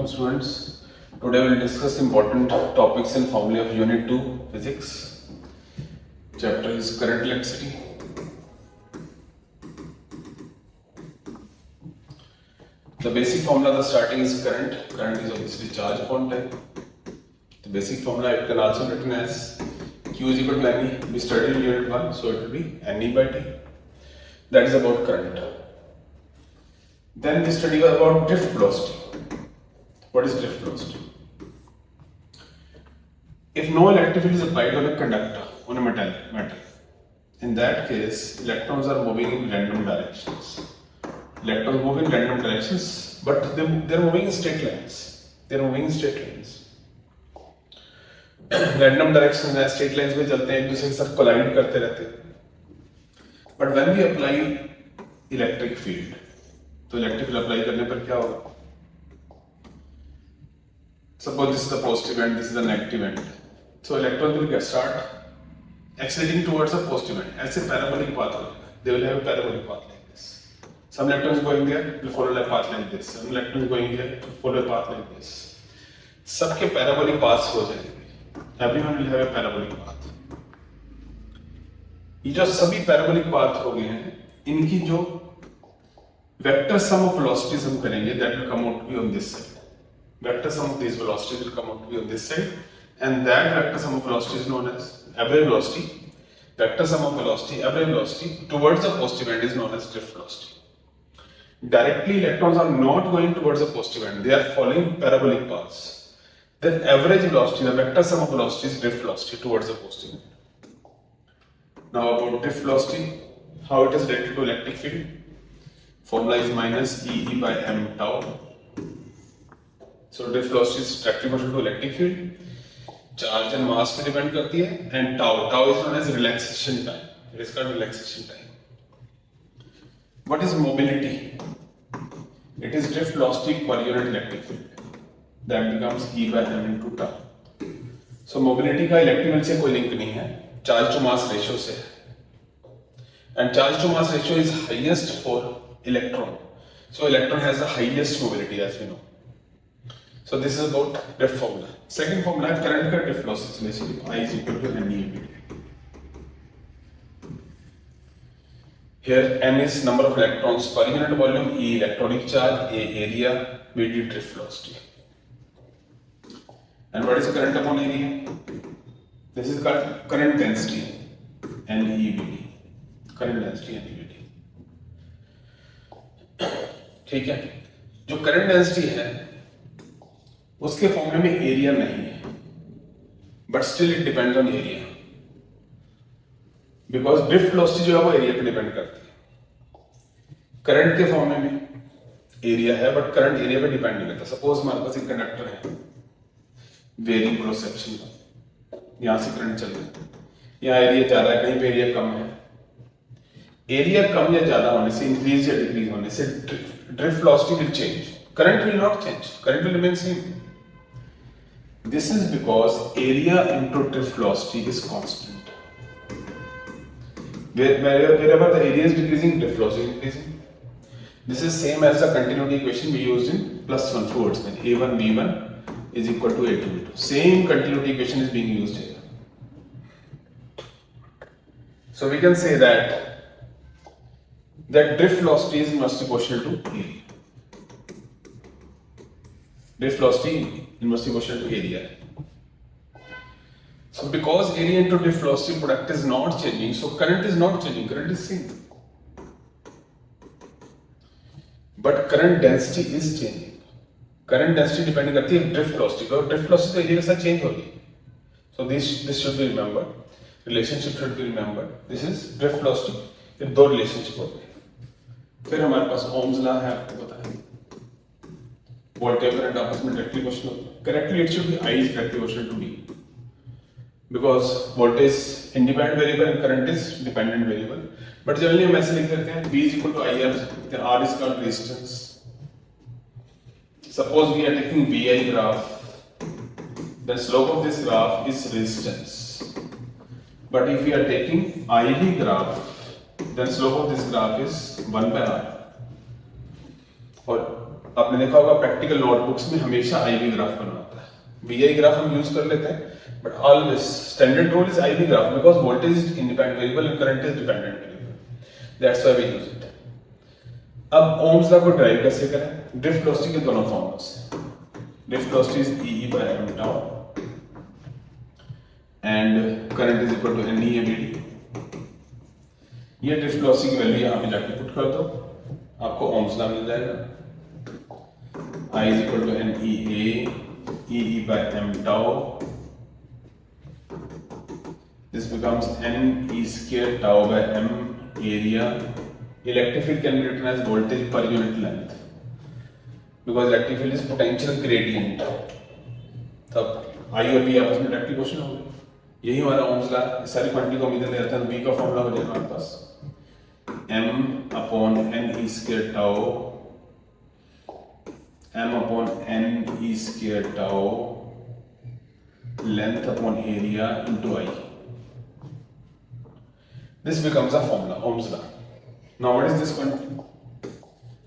Welcome students. Today we will discuss important topics and formula of Unit 2 Physics. Chapter is current electricity. The basic formula, the starting is current. Current is obviously charge upon time. The basic formula it can also be written as Q is equal to NE. We studied in Unit 1, so it will be NE by T. That is about current. Then we study about drift velocity. What is drift velocity? If no electric field is applied on a conductor, on a metal, in that case, electrons are moving in random directions. Electrons move in random directions, but they are moving in straight lines. Random directions में straight lines में चलते हैं, एक दूसरे के साथ collide करते रहते हैं. But when we apply electric field, तो electric field apply करने पर क्या होगा? Suppose this is the positive end, this is the negative end. So electrons will start accelerating towards the positive end. ऐसे parabolic path होगा. They will have a parabolic path like this. Some electrons going there will follow a path like this. Some electrons going here will follow a path like this. सबके parabolic paths हो जाएंगे. Everyone will have a parabolic path. ये जो सभी parabolic path हो गए हैं, इनकी जो vector sum of velocities हम करेंगे, that will come out to be on this side. Vector sum of these velocities will come out to be on this side, and that vector sum of velocity is known as average velocity. Vector sum of velocity, average velocity towards the positive end is known as drift velocity. Directly electrons are not going towards the positive end, they are following parabolic paths. Then average velocity, the vector sum of velocity is drift velocity towards the positive end. Now about drift velocity, how it is related to electric field. Formula is minus E by m tau. So drift velocity is directly proportional to electric field. Charge and mass पे depend करती है, and tau is known as relaxation time. It is called relaxation time. What is mobility? It is drift velocity per unit electric field. That becomes E by m into tau. So mobility का electric field से कोई link नहीं है, charge to mass ratio से है. And charge to mass ratio is highest for electron. So electron has the highest mobility as we know. So this is about drift formula. Second formula is current का drift velocity. Basically, I is equal to NE. Here N is number of electrons per unit volume, E electronic charge, A area, B drift velocity. And what is the current upon area? This is called current density, NEBD. Current density NEBD. ठीक है? जो current density है उसके फॉर्मूले में area नहीं है, but still it depends on area, because drift velocity जो है वो एरिया पे डिपेंड करती है. करंट के फॉर्मूले में एरिया है, बट करंट एरिया पे डिपेंड नहीं करता. सपोज हमारे पास एक कंडक्टर है वेरिंग क्रॉस सेक्शन का, यहां से करंट चल रहा है, यहाँ एरिया ज्यादा है, कहीं पे एरिया कम है. एरिया कम या ज्यादा होने से, इंक्रीज या डिक्रीज होने से drift velocity will change. Current will not change, current will remain same. This is because area into drift velocity is constant. Wherever the area is decreasing, drift velocity is increasing. This is same as the continuity equation we used in +1 towards when A1 V1 is equal to A2 V2. Same continuity equation is being used here. So we can say that drift velocity is inversely proportional to area. Drift velocity inversely proportional to area. So because area into drift velocity product is not changing, so current is not changing, current is same. But current density is changing. Current density depend करती है drift velocity पर, drift velocity तो area के साथ change होगी. So this should be remembered. Relationship should be remembered. This is drift velocity. ये दो relationship होते हैं. फिर हमारे पास Ohm's law है, आपको पता है. Voltage current आपस में directly proportional. Correctly, it should be I is directly proportional to D, because voltage is independent variable and current is dependent variable. But generally हम ऐसे लिख देते हैं V is equal to IR, then R is called resistance. Suppose we are taking VI graph, the slope of this graph is resistance. But if we are taking IV graph, then slope of this graph is 1 by R. और आपने देखा होगा practical notebooks में हमेशा IV graph बना होता है। VI graph हम यूज कर लेते हैं, but always standard rule is IV graph because voltage is independent variable and current is dependent variable, that's why we use it. अब ओम्स लॉ को ड्राइव कैसे करें? ड्रिफ्ट वेलोसिटी के दोनों फॉर्मूलास हैं। Drift velocity is E/m tau and current is equal to NE/ABD। ये drift velocity की value यहां पे जाके पुट कर दो, आपको ओम्स लॉ मिल जाएगा। I is equal to NEA E/m tau. This becomes NE square tau by m area. Electric field can be written as voltage per unit length because electric field is potential gradient. तब I और B आपस में directly question हो गए। यही हमारा Ohm's law, सारी quantity को उम्मीद लेते हैं, B का फॉर्मूला हो जाएगा हमारे पास m/NE square tau, m/NE square tau length upon area into I. This becomes a formula, Ohm's law. Now what is this quantity?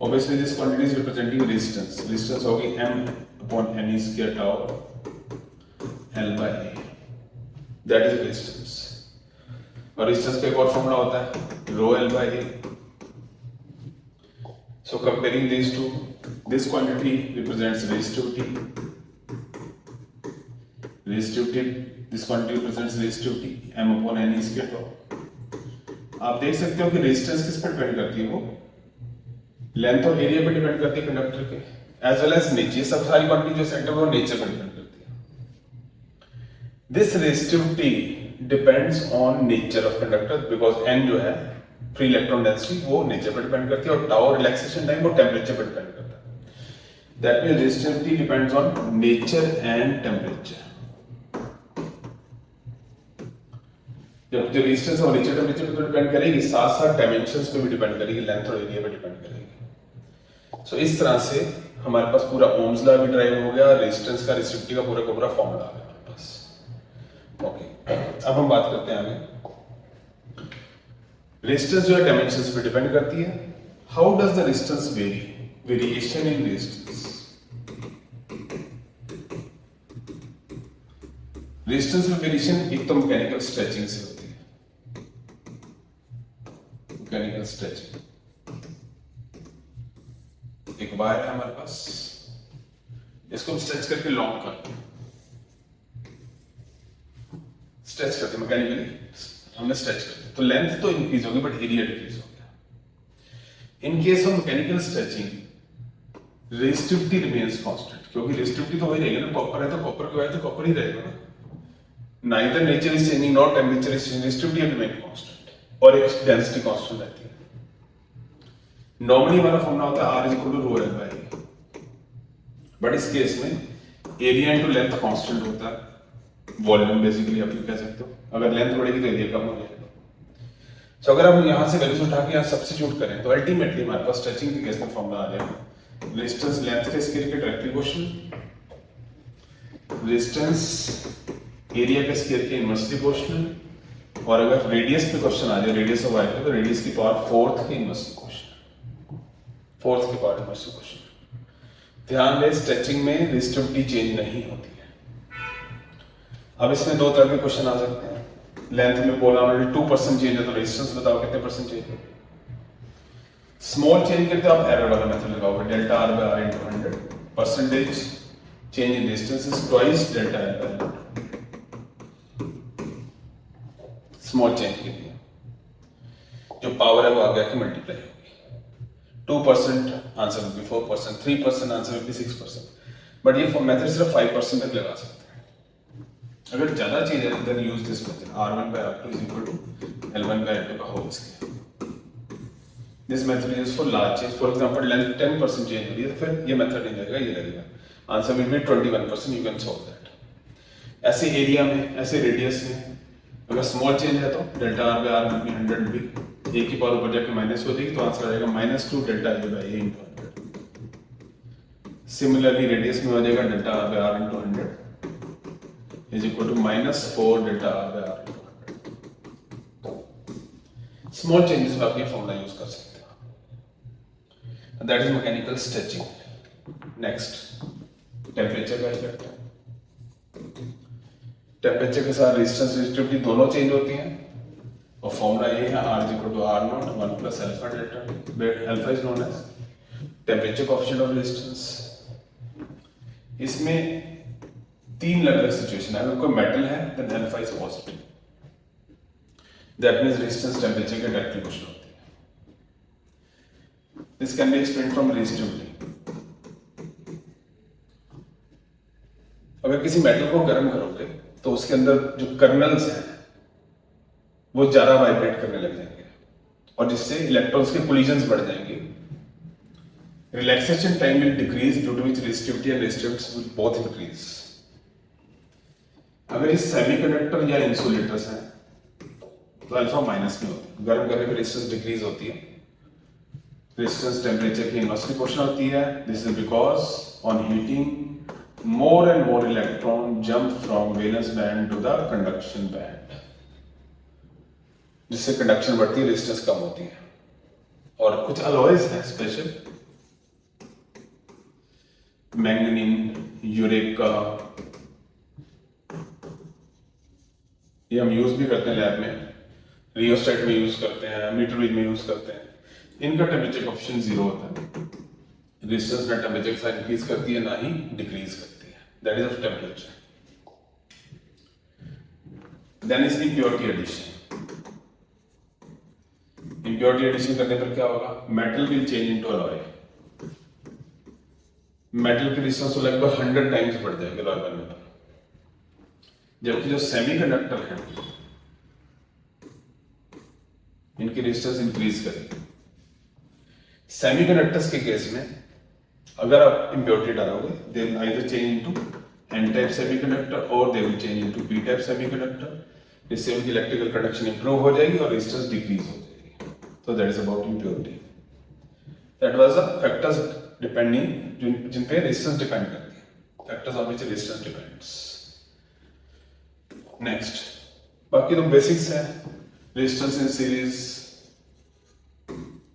Obviously this quantity is representing resistance. Resistance होगी m/NE square tau L by A. That is resistance. और resistance का एक और formula होता है rho L by A. So comparing these two, this quantity represents resistivity. This quantity represents resistivity m/NE square tau. आप देख सकते हो कि रेजिस्टेंस किस पर डिपेंड करती है? वो लेंथ और एरिया पे डिपेंड करती है कंडक्टर के, एज वेल एज नेचर। ये सब सारी क्वांटिटी जो सेंटर वो नेचर पर डिपेंड करती है। This resistivity depends on nature of conductor because n जो है फ्री इलेक्ट्रॉन डेंसिटी वो नेचर पर डिपेंड करती है और टाउ रिलैक्सेशन टाइम वो टेम्परेचर पर डिपेंड करता है। That means resistivity depends on nature and temperature. जब जो रेजिस्टेंस और नेचर टेम्परेचर पे डिपेंड करेगी, साथ साथ डायमेंशंस पे भी डिपेंड करेगी, लेंथ और एरिया पे डिपेंड करेगी। सो इस तरह से हमारे पास पूरा ओम्स लॉ भी ड्राइव हो गया, रेजिस्टेंस का रेजिस्टिविटी का पूरा फॉर्मूला आ गया हमारे पास। ओके, अब हम बात करते हैं आगे। रेजिस्टेंस जो है डायमेंशंस पे डिपेंड करती है। How does the resistance very? Variation in resistance. Resistance में वेरिएशन एक तो मैकेनिकल स्ट्रेचिंग से होती है। मैकेनिकल स्ट्रेचिंग, एक वायर है हमारे पास, इसको हम स्ट्रेच करके लॉन्ग करते हैं, स्ट्रेच करते मैकेनिकली, हमने स्ट्रेच करते तो लेंथ तो इंक्रीज होगी बट एरिया डिक्रीज हो गया। In case of mechanical stretching resistivity remains constant, क्योंकि रेजिस्टिविटी तो वही रहेगी ना, कॉपर है तो कॉपर की वैल्यू तो कॉपर ही रहेगा ना। Neither nature is changing nor temperature is changing, resistivity remain constant और एक डेंसिटी कांस्टेंट रहती है। नॉर्मली हमारा फॉर्मूला होता है R is equal to rho L by A, but इस केस में एरिया इनटू लेंथ कांस्टेंट होता है, वॉल्यूम बेसिकली आप कह सकते हो। अगर लेंथ बढ़ेगी तो एरिया कम हो जाएगा। सो अगर हम यहाँ से वैल्यूज उठा के यहाँ सब्स्टिट्यूट करें तो अल्टीमेटली हमारे पास स्ट्रेचिंग के केस में फॉर्मूला आ जाएगा रेजिस्टेंस लेंथ के स्केल के डायरेक्टली क्वेश्चन, रेजिस्टेंस एरिया के स्केल के इनवर्सली प्रोपोर्शनल, और अगर रेडियस पे क्वेश्चन आ जाए रेडियस ऑफ वायर पे तो रेडियस की पावर फोर्थ के इनवर्सली क्वेश्चन, फोर्थ की पावर इनवर्सली क्वेश्चन। ध्यान दें स्ट्रेचिंग में रेजिस्टिविटी चेंज नहीं होती है। अब इसमें दो तरह के क्वेश्चन आ सकते हैं। लेंथ में बोला हमने 2% चेंज है तो रेजिस्टेंस बताओ कितने परसेंट चेंज है। स्मॉल चेंज करते हो आप एरर वाला मेथड लगाओगे, delta R by R into 100, percentage change in resistance is twice delta L by 100। Small change के लिए जो पावर है वो आ गया कि मल्टीप्लाई होगी। 2% answer will be 4%, 3% answer will be 6%, but ये मेथड सिर्फ 5% तक लगा सकते हैं। अगर ज्यादा चेंज है then use this method R1 by R2 is equal to L1 by L2 का whole square. This method is for large change, for example length 10% change हो रही है तो फिर ये मेथड नहीं लगेगा, ये लगेगा। Answer will be 21%, you can solve that. ऐसे एरिया में, ऐसे रेडियस में अगर स्मॉल चेंज है तो delta R by R will be 100 भी, ए की पावर ऊपर जाके माइनस हो जाएगी तो आंसर आ जाएगा -2 delta A by A into 100। Similarly radius में हो जाएगा delta R by R into 100 is equal to -4 delta R by R into 100। Small changes में आप ये फॉर्मूला यूज कर सकते हैं। That is mechanical stretching. Next temperature का इफेक्ट है। टेम्परेचर के साथ रेजिस्टेंस रेजिस्टिविटी दोनों चेंज होती हैं और फॉर्मूला ये है R equal to R naught 1 plus alpha delta, where alpha is known as temperature coefficient of resistance. इसमें तीन अलग अलग सिचुएशन है। अगर कोई मेटल है then alpha is positive, that means resistance temperature के डायरेक्ट प्रोपोर्शनल होती है। This can be explained from resistivity. अगर किसी मेटल को गर्म करोगे तो उसके अंदर जो कर्नल्स हैं वो ज्यादा वाइब्रेट करने लग जाएंगे और जिससे इलेक्ट्रॉन्स के कोलिजन्स बढ़ जाएंगे। Relaxation time will decrease due to which resistivity and resistance will both increase. अगर ये सेमीकंडक्टर या इंसुलेटर्स हैं तो अल्फा माइनस में होती है, गर्म करने पर रेजिस्टेंस डिक्रीज होती है, रेजिस्टेंस टेम्परेचर की इनवर्सली प्रोपोर्शनल होती है। This is because on heating more and more electron jump from valence band to the conduction band, जिससे कंडक्शन बढ़ती है, रेजिस्टेंस कम होती है। और कुछ अलॉयज हैं स्पेशल, मैंगनीन, यूरेका, ये हम यूज भी करते हैं लैब में, रियोस्टेट में यूज करते हैं, मीटर ब्रिज में यूज करते हैं। इनका टेम्परेचर कोएफिशिएंट 0 होता है, रेजिस्टेंस ना टेम्परेचर के साथ इंक्रीज करती है ना ही डिक्रीज करती है। That is of temperature. Then is impurity addition. Impurity addition करने पर क्या होगा? Metal will change into alloy. Metal की रेजिस्टेंस लगभग 100 टाइम्स बढ़ जाएगी alloy बनने पर, जबकि जो सेमीकंडक्टर है इनकी रेजिस्टेंस इंक्रीज करेगी। सेमीकंडक्टर्स के केस में अगर आप इम्प्योरिटी डालोगे they will either change into N type semiconductor और they will change into P type semiconductor. इससे उनकी इलेक्ट्रिकल कंडक्शन इंप्रूव हो जाएगी और रेजिस्टेंस डिक्रीज हो जाएगी। तो that is about impurity. That was the factors depending जिन पे रेजिस्टेंस डिपेंड करती है, factors on which resistance depends. Next बाकी तो बेसिक्स हैं। Resistance in series,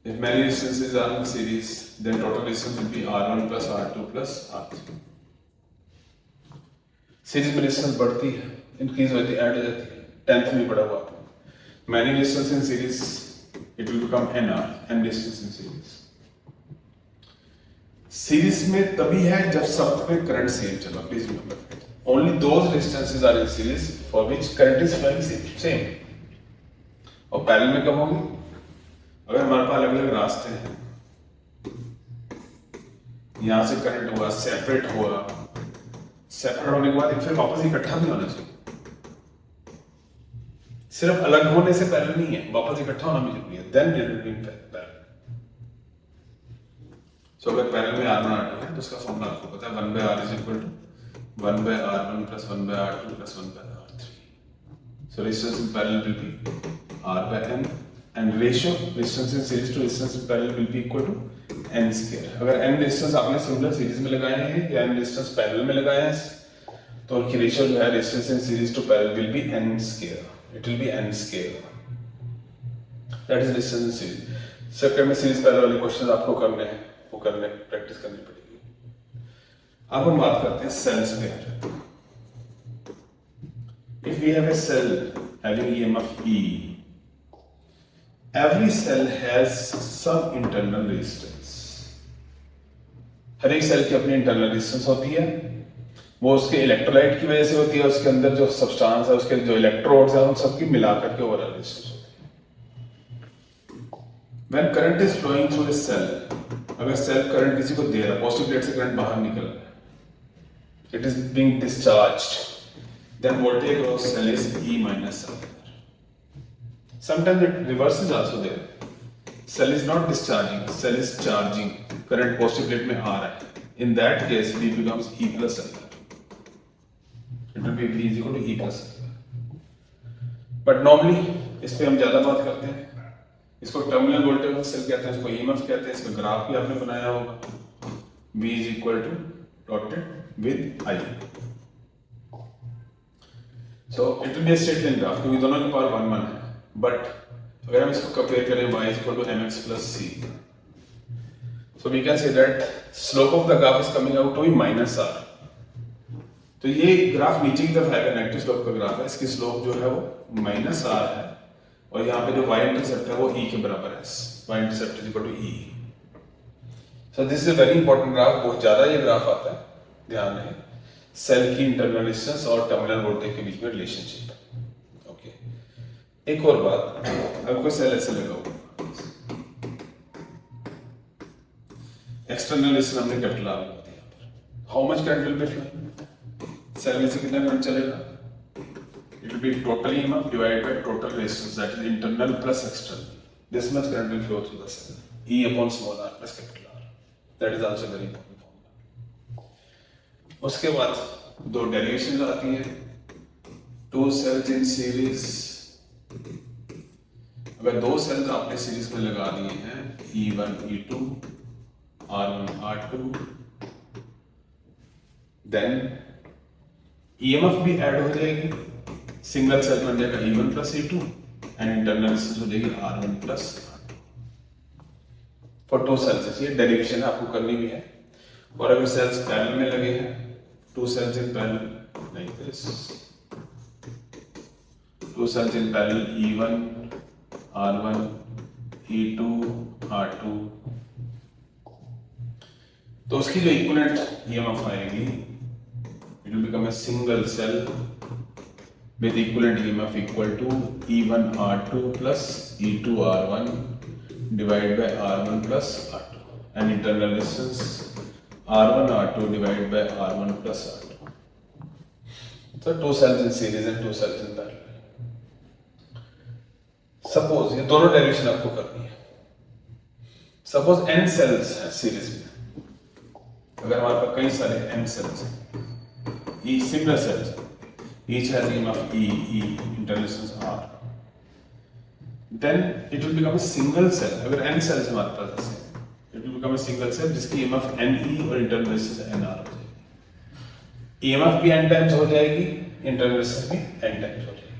if many resistances are in series then total resistance will be R1 plus R2 plus R3। Series में resistance बढ़ती है, इंक्रीज होती है, ऐड हो जाती है। 10th में पढ़ा हुआ many resistance in series it will become NR, n resistance in series। Series में तभी है जब सब में करंट सेम चला, please remember only those resistances are in series for which current is flowing same। और पैरेलल में कब होंगे? अगर हमारे पास अलग अलग रास्ते हैं, यहां से करंट हुआ, सेपरेट हुआ, सेपरेट होने के बाद फिर वापस इकट्ठा भी होना चाहिए। सिर्फ अलग होने से पैरेलल नहीं है, वापस इकट्ठा होना भी जरूरी है। Then it will be parallel. So अगर पैरेलल में R1 R2 है तो उसका फॉर्मूला आपको पता है 1/R is equal to 1/R1 plus 1/R2 plus 1/R3। So resistance in parallel will be R/N and ratio resistance in series to resistance in parallel will be equal to n square। अगर n resistance आपने similar series में लगाए हैं या n resistance parallel में लगाए हैं तो उनकी रेशियो जो है resistance in series to parallel will be n square। It will be n square। That is resistance in series. Second में सीरीज पैरेलल वाले क्वेश्चंस आपको करने हैं, वो करने प्रैक्टिस करनी पड़ेगी। अब हम बात करते हैं सेल्स पे। If we have a cell having EMF E, every cell has some internal resistance। हर एक सेल की अपनी इंटरनल रेजिस्टेंस होती है, वो उसके इलेक्ट्रोलाइट की वजह से होती है, उसके अंदर जो सब्सटेंस है, उसके जो इलेक्ट्रोड्स हैं, उन सबकी मिलाकर के ओवरऑल रेजिस्टेंस होती है। When current is flowing through a cell, अगर सेल करंट किसी को दे रहा है, पॉजिटिव प्लेट से करंट बाहर निकल रहा है, it is being discharged, then voltage across cell is E minus L। Sometimes it reverse is also there। Cell is not discharging, cell is charging। Current positive plate में आ रहा है। In that case, V becomes E plus L। It will be V is equal to E plus L। But normally इस पे हम ज्यादा बात करते हैं। इसको टर्मिनल वोल्टेज ऑफ सेल कहते हैं, इसको EMF कहते हैं। इसका ग्राफ भी आपने बनाया होगा। V is equal to plotted with I। So it will be a straight line graph क्योंकि दोनों के पावर 1 1 है। बट अगर हम इसको कंपेयर करें y equal to mx plus c, So we can say that slope of the graph is coming out to be minus r. तो ये ग्राफ नीचे की तरफ आएगा, नेगेटिव स्लोप का ग्राफ है, इसकी स्लोप जो है वो माइनस आर है, और यहाँ पे जो y इंटरसेप्ट है वो e के बराबर है, y intercept is equal to e. So this is a very important graph, बहुत ज्यादा ये ग्राफ आता है, ध्यान रहे, सेल की इंटरनल रेजिस्टेंस और टर्मिनल वोल्टेज के बीच में रिलेशनशिप. ओके, एक और बात, अगर कोई सेल ऐसे लगा हुआ, एक्सटर्नल रेजिस्टेंस हमने कैपिटल आर लगा दिया, how much current will be flowing, cell में से कितना करंट चलेगा, it will be total EMF divided by total resistance, that is internal plus external. This much current will flow through the cell, E upon small r plus capital R. That is also very important formula. उसके बाद दो derivations आती हैं, two cells in series. अगर दो sales आपने series में लगा दिए हैं, E1 E2 R1 R2, then EMF भी ऐड हो जाएगी, सिंगल सेल बन जाएगा E1 plus E2 and internal resistance हो जाएगी R1 plus R2 for two cells. ये डेरिवेशन आपको करनी भी है. और अगर सेल्स पैरेलल में लगे हैं, two cells in parallel like this, two cells in parallel E1 R1 E2 R2, तो उसकी जो इक्विवेलेंट EMF आएगी, it will become a single cell with equivalent EMF equal to E1 R2 plus E2 R1 divided by R1 plus R2, and internal resistance R1 R2 divided by R1 plus R2. So two cells in series and two cells in parallel. Suppose ये दोनों derivation आपको करनी है. Suppose n cells है series में, अगर हमारे पास कई सारे n cells हैं, each similar cells, each has EMF E, internal resistance R, then it will become a single cell. अगर n cells हमारे पास ऐसे, it will become a single cell जिसकी EMF NE और internal resistance NR हो जाएगी. EMF भी n times हो जाएगी, internal resistance भी n times हो जाएगी.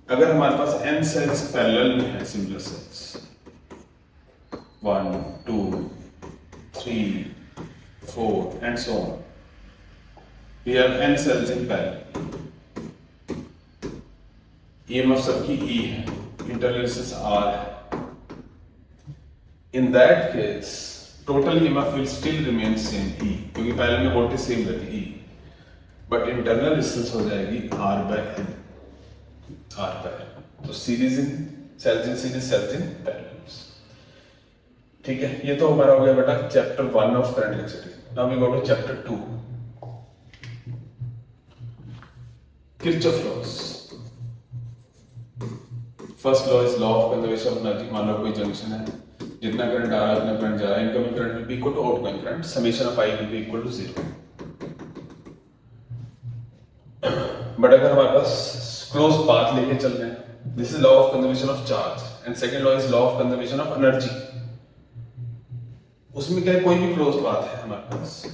अगर हमारे पास n cells parallel में है, similar cells 1 2 3 4 and so on, we have n cells in parallel, EMF सबकी E है, internal resistance R है. In that case, total EMF will still remain same E, क्योंकि पैरेलल में वोल्टेज सेम रहती है E, but internal resistance हो जाएगी R by N, R by N. तो series in cells in series, cells in parallel. ठीक है, ये तो हमारा हो गया बेटा chapter 1 of current electricity. Now we go to chapter 2, Kirchhoff laws. First law is law of conservation of energy. मान लो कोई जंक्शन है, जितना करंट आ रहा है उतना करंट जा रहा है, incoming current will be equal to outgoing current, summation of I will be equal to 0. But अगर हमारे पास क्लोज पाथ लेके चल रहे हैं, this is law of conservation of charge, and second law is law of conservation of energy. उसमें क्या है, कोई भी क्लोज पाथ है हमारे पास,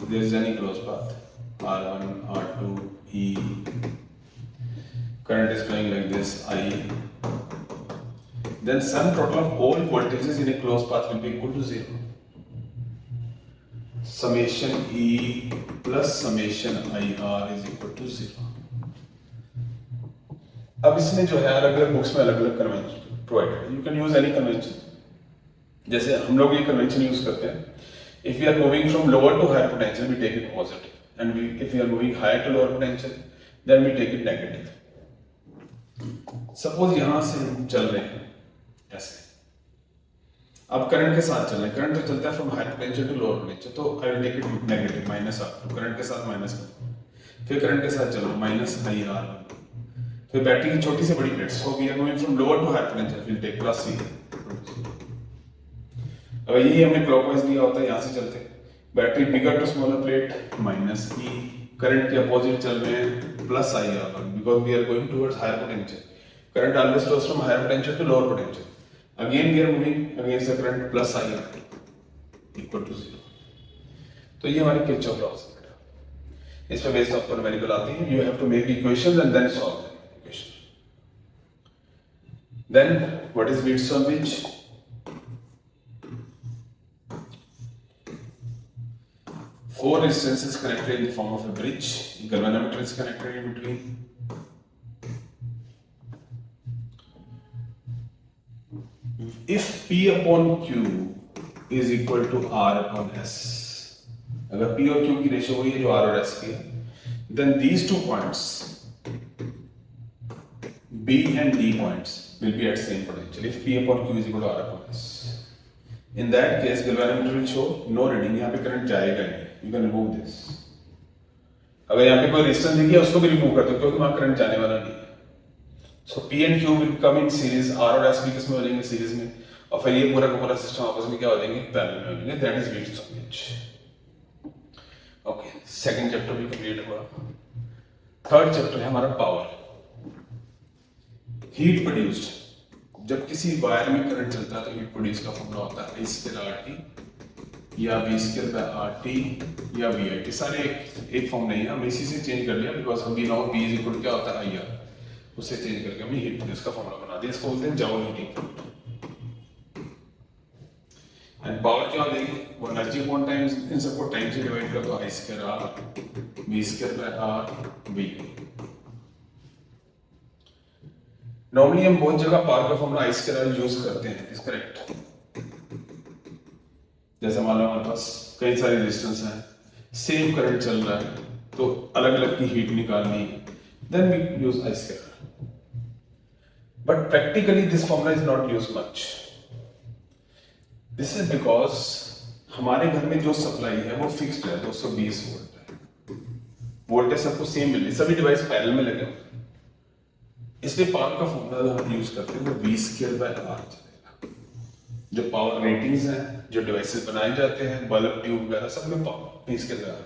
there is any close path R1 R2 E, current is flowing like this I, then sum total of all voltages in a closed path will be equal to 0. Summation E plus summation IR is equal to 0. अब इसमें जो है अलग अलग books में अलग अलग convention provided है. You can use any convention. जैसे हम लोग ये कन्वेंशन यूज करते हैं, if we are moving from lower to higher potential we take it positive, and if we are moving higher to lower potential then we take it negative. Suppose यहां से हम चल रहे हैं ऐसे, अब करंट के साथ चल रहे हैं, करंट तो चलता है from higher potential to lower potential, तो I will take it negative minus R2, current के साथ माइनस, फिर करंट के साथ चल रहा हूं माइनस IR, फिर बैटरी की छोटी से बड़ी plate, so we are moving from lower to higher potential, will take plus C. अगर यही हमने क्लॉकवाइज लिया होता है, यहां से चलते battery bigger to smaller plate minus E, current के अपोजिट चल रहे हैं plus IR, because we are going towards higher potential. Current always flows from higher potential to lower potential, again we are moving against the current plus IR equal to 0. तो ये हमारी Kirchhoff law है. इस पे based of numerical आती है, you have to make equations and then solve the equation. Then what is width on which? 4 resistances connected in the form of a bridge. Galvanometer is connected in between. If P upon Q is equal to R upon S, अगर P और Q की ratio वही है जो R और S की है, then these 2 points B and D points will be at same potential if P upon Q is equal to R upon S. In that case, galvanometer will show no reading. यहाँ पे current जाएगा नहीं. You can remove this. अगर यहाँ पे कोई resistance दिखी है उसको भी रिमूव कर दो क्योंकि वहाँ करंट जाने वाला नहीं है. So P and Q will come in series. R और S भी किसमें हो जाएंगे सीरीज में और फिर ये पूरा का पूरा सिस्टम आपस में क्या हो जाएंगे पैरेलल में हो जाएंगे. That is Wheatstone's image. Okay, second chapter भी कंप्लीट हुआ. थर्ड चैप्टर है हमारा पावर. Heat produced. जब किसी वायर में करंट चलता है तो हीट प्रोड्यूस का फॉर्मूला होता है I2RT या V2RT या VIT. सारे एक फॉर्म नहीं है, हम इसी से चेंज कर लिया बिकॉज हम भी नो V इज इक्वल क्या होता है IR. उससे चेंज करके हमने हीट प्रोड्यूस का फॉर्मूला बना दिया. इसको बोलते हैं जॉउल हीटिंग. एंड पावर क्या हो जाएगी वो एनर्जी अपॉन टाइम. इन सबको टाइम से डिवाइड कर दो. I2R V2R V. नॉर्मली हम बहुत जगह पावर का फॉर्मूला I2R यूज करते हैं. Is correct. जैसे मान लो हमारे पास कई सारे रेजिस्टेंस हैं, सेम करंट चल रहा है तो अलग अलग की हीट निकालनी है, then we use I2R. But practically this formula is not use much. This is because हमारे घर में जो सप्लाई है वो फिक्स्ड है 220 वोल्ट है. वोल्टेज सबको सेम मिल रही, सभी डिवाइस पैरेलल में लगे, इसलिए पावर का फॉर्मूला हम यूज करते हैं वो V2/R चलेगा. जो पावर रेटिंग्स हैं, जो डिवाइसेस बनाए जाते हैं, बल्ब ट्यूब वगैरह सब में पावर V2/R.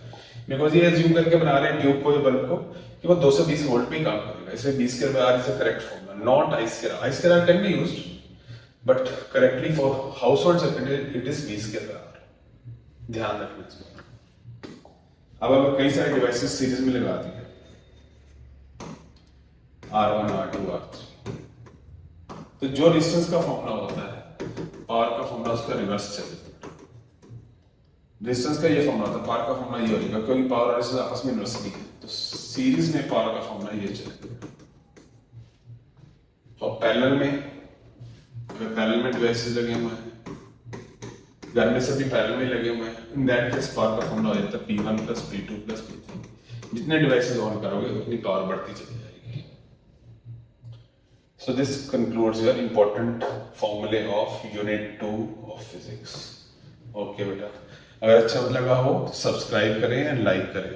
बिकॉज ये एज्यूम करके बना रहे हैं ट्यूब को या बल्ब को कि वो 220 वोल्ट पे काम करेगा, इसलिए V2/R is the correct formula, not I2R. I2R can be used but correctly for house hold circuit it is V2/R. ध्यान रखना इसमें. अब अगर कई सारे डिवाइसेस सीरीज में लगा दिए R1 R2 R3 तो जो रेजिस्टेंस का फॉर्मूला होता है पावर का फॉर्मूला उसका रिवर्स चलेगा. रेजिस्टेंस का ये फॉर्मूला था, पावर का फॉर्मूला ये हो जाएगा क्योंकि पावर और रेजिस्टेंस आपस में इन्वर्सली है तो सीरीज में पावर का फॉर्मूला ये चलेगा. और पैरेलल में डिवाइसेस लगे हुए हैं, घर में सभी पैरेलल में लगे हुए हैं, इन दैट केस पावर का फॉर्मूला हो जाता है P1 + P2 + P3. जितने डिवाइसेस ऑन करोगे उतनी पावर बढ़ती चली जाएगी. So this concludes your important formulae of Unit 2 of Physics. Okay बेटा, अगर अच्छा लगा हो तो सब्सक्राइब करें एंड लाइक करें.